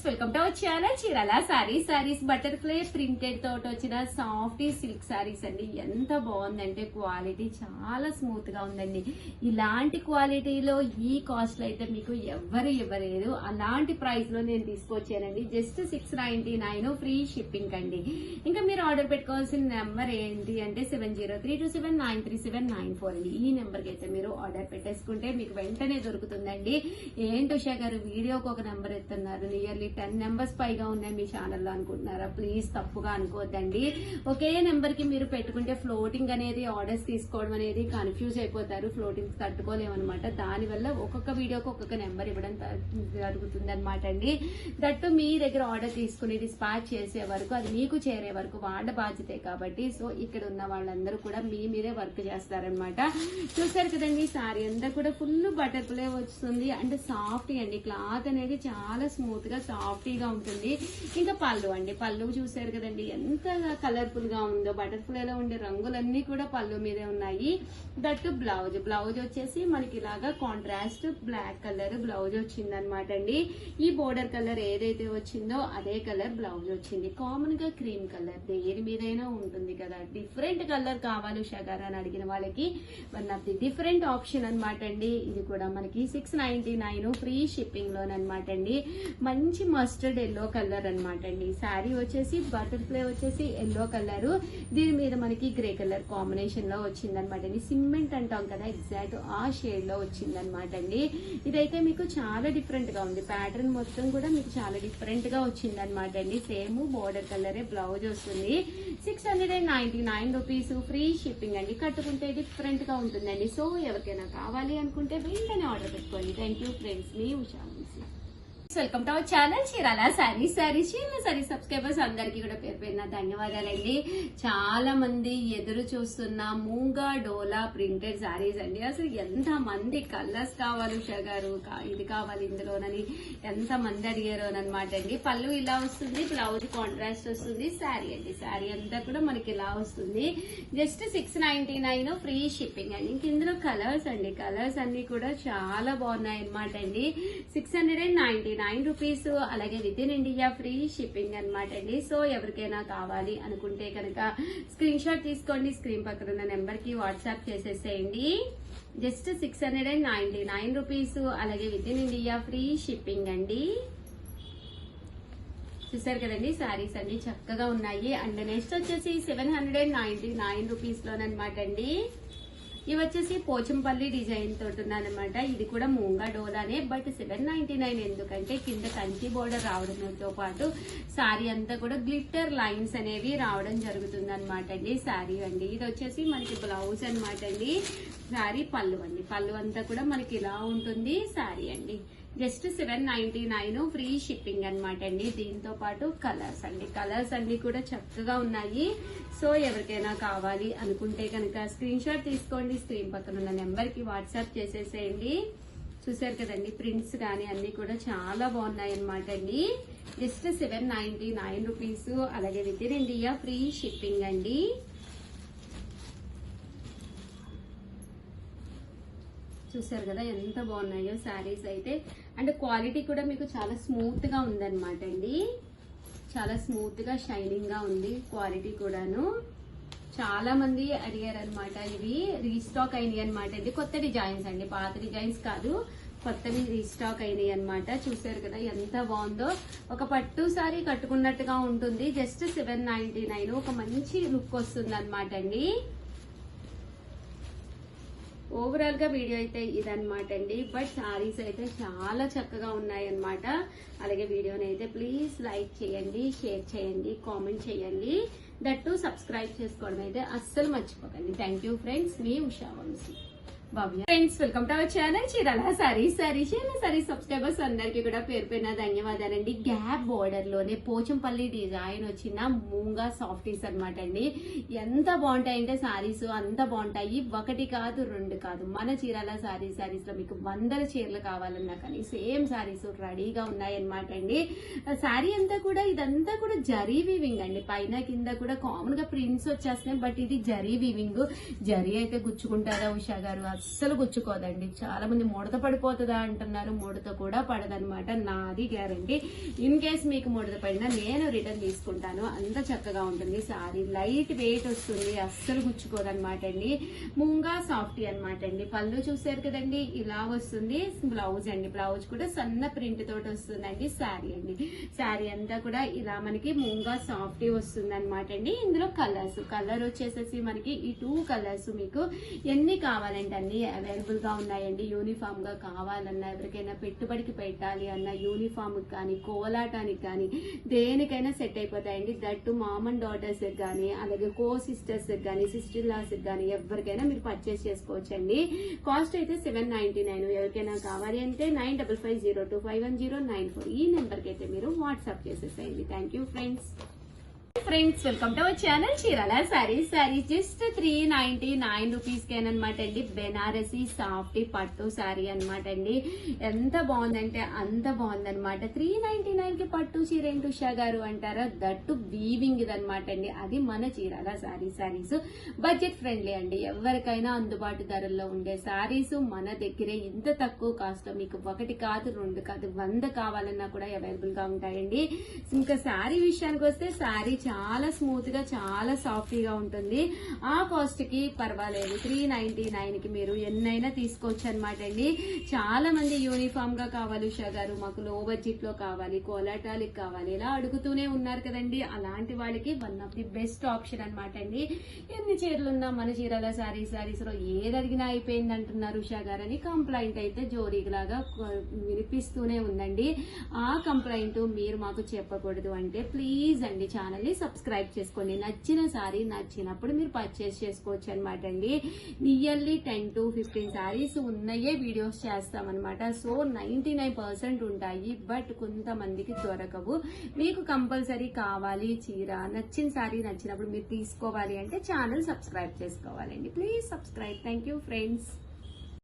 Friends, welcome to our channel Chirala saris butterfly printed తోటి వచ్చిన soft silk saris అండి. ఎంత బాగుందంటే క్వాలిటీ చాలా స్మూత్ గా ఉందండి. ఇలాంటి క్వాలిటీలో ఈ కాస్ట్ లో అయితే మీకు ఎవరు ఇవ్వలేదు. అలాంటి ప్రైస్ లో నేను తీసుకొచ్చానండి. జస్ట్ 699 ఫ్రీ షిప్పింగ్ అండి. ఇంకా మీరు ఆర్డర్ పెట్టుకోవాల్సిన నెంబర్ ఏంటి అంటే 7032793794 అండి. ఈ నెంబర్ కి అయితే మీరు ఆర్డర్ పెట్టేసుకుంటే మీకు వెంటనే దొరుకుతుందండి. ఏంటి ఉషా గారు వీడియోకి ఒక నెంబర్ ఎత్తున్నారు, నియర్లీ 10 నెంబర్స్ పైగా ఉన్నాయి మీ ఛానల్లో అనుకుంటున్నారా? ప్లీజ్ తప్పుగా అనుకోవద్దండి. ఒకే నెంబర్ కి మీరు పెట్టుకుంటే ఫ్లోటింగ్ అనేది ఆర్డర్స్ తీసుకోవడం అనేది కన్ఫ్యూజ్ అయిపోతారు. ఫ్లోటింగ్ తట్టుకోలేమన్నమాట. దానివల్ల ఒక్కొక్క వీడియోకి ఒక్కొక్క నెంబర్ ఇవ్వడం జరుగుతుంది అనమాట అండి. దట్టు మీ దగ్గర ఆర్డర్ తీసుకుని డిస్పాచ్ చేసే వరకు, అది మీకు చేరే వరకు వాళ్ళ బాధ్యతే కాబట్టి సో ఇక్కడ ఉన్న వాళ్ళందరూ కూడా మీ మీదే వర్క్ చేస్తారనమాట. చూసారు కదండి, సారీ అంతా కూడా ఫుల్ బటర్ఫ్లై వస్తుంది. అంటే సాఫ్ట్ అండి, క్లాత్ అనేది చాలా స్మూత్ గా సాఫ్టీగా ఉంటుంది. ఇంకా పళ్ళు అండి, పళ్ళు చూసారు కదండి ఎంత కలర్ఫుల్ గా ఉందో. బటర్ఫ్లై లో ఉండే రంగులన్నీ కూడా పళ్ళు మీదే ఉన్నాయి. దట్టు బ్లౌజ్ వచ్చేసి మనకి ఇలాగా కాంట్రాస్ట్ బ్లాక్ కలర్ బ్లౌజ్ వచ్చింది అనమాట అండి. ఈ బోర్డర్ కలర్ ఏదైతే వచ్చిందో అదే కలర్ బ్లౌజ్ వచ్చింది. కామన్ గా క్రీమ్ కలర్ దేని మీదైనా ఉంటుంది కదా. డిఫరెంట్ కలర్ కావాలి షగర్ అని అడిగిన వాళ్ళకి one of the different option అనమాట అండి. ఇది కూడా మనకి 699 ఫ్రీ షిప్పింగ్ లోనమాట అండి. మంచి మస్టర్డ్ ఎల్లో కలర్ అనమాట అండి. శారీ వచ్చేసి బటర్ఫ్లై వచ్చేసి ఎల్లో కలర్, దీని మీద మనకి గ్రే కలర్ కాంబినేషన్ లో వచ్చిందనమాట అండి. సిమెంట్ అంటాం కదా, ఎగ్జాక్ట్ ఆ షేడ్ లో వచ్చిందనమాట అండి. ఇదైతే మీకు చాలా డిఫరెంట్ గా ఉంది. ప్యాటర్న్ మొత్తం కూడా మీకు చాలా డిఫరెంట్ గా వచ్చిందనమాట అండి. సేమ్ బోర్డర్ కలరే బ్లౌజ్ వస్తుంది. 699 రూపీస్ ఫ్రీ షిప్పింగ్ అండి. కట్టుకుంటే డిఫరెంట్ గా ఉంటుందండి. సో ఎవరికైనా కావాలి అనుకుంటే వెంటనే ఆర్డర్ పెట్టుకోండి. థ్యాంక్ యూ ఫ్రెండ్స్, మీ Usha. Welcome to our channel Chirala sarees subscribers అందరికీ కూడా పేరు పేరున ధన్యవాదాలండి. చాలా మంది ఎదురు చూస్తున్న మూంగా డోలా ప్రింటెడ్ సారీస్ అండి. అసలు ఎంత మంది కలర్స్ కావాలి ఉషా గారు, ఇది కావాలి ఇందులోనని ఎంత మంది అడిగారు అనమాట అండి. పళ్ళు ఇలా వస్తుంది, బ్లౌజ్ కాంట్రాస్ట్ వస్తుంది. శారీ అండి, శారీ అంతా కూడా మనకి ఇలా వస్తుంది. జస్ట్ 699 ఫ్రీ షిప్పింగ్ అండి. ఇంక ఇందులో కలర్స్ అండి, కలర్స్ అన్ని కూడా చాలా బాగున్నాయి అనమాట అండి. 699 రూపీస్, అలాగే with in India free shipping అనమాట అండి. సో ఎవరికైనా కావాలి అనుకుంటే కనుక స్క్రీన్ షాట్ తీసుకోండి, స్క్రీన్ పక్కన ఉన్న నెంబర్ కి వాట్సాప్ చేసేసేయండి. జస్ట్ 699 రూపీస్, అలాగే with in India free shipping అండి. చూసారు కదండి, శారీస్ అన్ని చక్కగా ఉన్నాయి. అండ్ నెక్స్ట్ వచ్చేసి 799 రూపీస్ లోనమాట అండి. ఇవి వచ్చేసి పోచంపల్లి డిజైన్ తోటి ఉన్నానమాట. ఇది కూడా మూంగా డోలానే, బట్ 799 ఎందుకంటే కింద కంచి బోర్డర్ రావడంతో పాటు శారీ అంతా కూడా గ్లిట్టర్ లైన్స్ అనేవి రావడం జరుగుతుంది అనమాట అండి. శారీ అండి, ఇది వచ్చేసి మనకి బ్లౌజ్ అనమాట అండి. శారీ పళ్ళు అండి, పళ్ళు అంతా కూడా మనకి ఇలా ఉంటుంది. శారీ అండి జస్ట్ 799 ఫ్రీ షిప్పింగ్ అనమాట అండి. దీంతో పాటు కలర్స్ అండి, కలర్స్ అన్ని కూడా చక్కగా ఉన్నాయి. సో ఎవరికైనా కావాలి అనుకుంటే కనుక స్క్రీన్ షాట్ తీసుకోండి, స్క్రీన్ పక్కన ఉన్న నెంబర్ కి వాట్సాప్ చేసేసేయండి. చూసారు కదండి, ప్రింట్స్ కానీ అన్ని కూడా చాలా బాగున్నాయి అనమాట అండి. జస్ట్ 799 రూపీస్, అలాగే with in India free shipping అండి. చూసారు కదా ఎంత బాగున్నాయో శారీస్ అయితే. అండ్ క్వాలిటీ కూడా మీకు చాలా స్మూత్ గా ఉందన్నమాట అండి. చాలా స్మూత్ గా షైనింగ్ గా ఉంది క్వాలిటీ కూడాను. చాలా మంది అడిగారు అనమాట. ఇవి రీస్టాక్ అయినాయి అనమాట అండి. కొత్త డిజైన్స్ అండి, పాత డిజైన్స్ కాదు, కొత్తవి రీస్టాక్ అయినాయి అనమాట. చూసారు కదా ఎంత బాగుందో. ఒక పట్టు సారీ కట్టుకున్నట్టుగా ఉంటుంది. జస్ట్ 799, ఒక మంచి లుక్ వస్తుంది అనమాట అండి. ఓవరాల్ గా వీడియో అయితే ఇదనమాట అండి. బట్ సారీస్ అయితే చాలా చక్కగా ఉన్నాయి అనమాట. అలాగే వీడియోని అయితే ప్లీజ్ లైక్ చేయండి, షేర్ చేయండి, కామెంట్ చేయండి. దట్టు సబ్స్క్రైబ్ చేసుకోవడం అయితే అస్సలు మర్చిపోకండి. థ్యాంక్ యూ ఫ్రెండ్స్, మీ Usha Vamsi. Friends, welcome to our channel Chirala sarees subscribers అందరికీ కూడా పేరు పేరున ధన్యవాదాలండి. గ్యాప్ బోర్డర్ లోనే పోచంపల్లి డిజైన్ వచ్చిన మూంగా సాఫ్టీస్ అనమాట అండి. ఎంత బాగుంటాయంటే సారీస్ అంత బాగుంటాయి. ఒకటి కాదు, రెండు కాదు, మన చీరాల సారీస్ లో మీకు 100 చీరలు కావాలన్నా కానీ సేమ్ సారీస్ రెడీగా ఉన్నాయన్నమాట అండి. సారీ అంతా కూడా ఇదంతా కూడా జరీ వీవింగ్ అండి. పైన కింద కూడా కామన్ గా ప్రింట్స్ వచ్చేస్తున్నాయి, బట్ ఇది జరీ వీవింగ్. జరీ అయితే గుచ్చుకుంటారా ఉషా గారు? అస్సలు గుచ్చుకోదండి. చాలా మంది ముడత పడిపోతుందా అంటున్నారు, ముడత కూడా పడదనమాట, నాది గ్యారంటీ. ఇన్ కేస్ మీకు ముడత పడినా నేను రిటర్న్ తీసుకుంటాను, అంత చక్కగా ఉంటుంది సారీ. లైట్ వెయిట్ వస్తుంది, అస్సలు గుచ్చుకోదనమాట అండి. ముంగా సాఫ్టీ అనమాట అండి. పళ్ళు చూసారు కదండి, ఇలా వస్తుంది. బ్లౌజ్ అండి, బ్లౌజ్ కూడా సన్న ప్రింట్ తోటి వస్తుందండి. శారీ అండి, శారీ అంతా కూడా ఇలా మనకి ముంగా సాఫ్టీ వస్తుంది అనమాట అండి. ఇందులో కలర్ వచ్చేసేసి మనకి ఈ 2 కలర్స్ మీకు ఎన్ని కావాలంటే అన్ని అవైలబుల్ గా ఉన్నాయండి. యూనిఫామ్ గా కావాలన్నా, ఎవరికైనా పెట్టుబడికి పెట్టాలి అన్న, యూనిఫామ్ కానీ కోలాటానికి కానీ దేనికైనా సెట్ అయిపోతాయండి. దట్టు మామ్ అండ్ డాటర్స్ కానీ, అలాగే కో సిస్టర్స్ కానీ, సిస్టర్ లాస్ కానీ ఎవరికైనా మీరు పర్చేస్ చేసుకోవచ్చండి. కాస్ట్ అయితే 799. ఎవరికైనా కావాలి అంటే 9550251094 ఈ నెంబర్ కి అయితే మీరు వాట్సాప్ చేసేసేయండి. Thank you friends. Welcome to our channel Chirala sarees just 399 rupees కేనమాట అండి. బెనారసీ సాఫ్టీ పట్టు శారీ అనమాట అండి. ఎంత బాగుందంటే అంత బాగుందనమాట. 399 కి పట్టు చీర ఏంటి ఉషా గారు అంటారా, దట్టు వీవింగ్ ఇదనమాట అండి. అది మన చీరాల సారీస్ బడ్జెట్ ఫ్రెండ్లీ అండి. ఎవరికైనా అందుబాటు ధరల్లో ఉండే సారీస్ మన దగ్గరే ఇంత తక్కువ కాస్ట్ లో మీకు 1 కాదు 2 కాదు 100 కావాలన్నా కూడా అవైలబుల్ గా ఉంటాయండి. ఇంకా శారీ విషయానికి వస్తే శారీ చాలా స్మూత్ గా చాలా సాఫ్టీగా ఉంటుంది. ఆ కాస్ట్ కి పర్వాలేదు, 399 కి మీరు ఎన్నైనా తీసుకోవచ్చు అనమాట అండి. చాలా మంది యూనిఫామ్ గా కావాలి ఉషా గారు, మాకు లో బడ్జెట్ లో కావాలి, కోలాటాలకి కావాలి, ఇలా అడుగుతూనే ఉన్నారు కదండి. అలాంటి వాళ్ళకి one of the best option అనమాట అండి. ఎన్ని చీరలున్నా మన చీరల సారీస్ లో ఏది అడిగినా అయిపోయింది అంటున్నారు ఉషా గారు అని కంప్లైంట్ అయితే జోరీలాగా వినిపిస్తూనే ఉందండి. ఆ కంప్లైంట్ మీరు మాకు చెప్పకూడదు అంటే ప్లీజ్ అండి ఛానల్ ని సబ్స్క్రైబ్ చేసుకోండి. నచ్చిన సారీ నచ్చినప్పుడు మీరు పర్చేస్ చేసుకోవచ్చు అనమాట అండి. నియర్లీ 10 to 15 సారీస్ ఉన్నాయే వీడియోస్ చేస్తామన్నమాట. సో 99% ఉంటాయి, బట్ కొంతమందికి దొరకవు. మీకు కంపల్సరీ కావాలి చీర, నచ్చిన సారీ నచ్చినప్పుడు మీరు తీసుకోవాలి అంటే ఛానల్ సబ్స్క్రైబ్ చేసుకోవాలండి. Please subscribe. Thank you friends.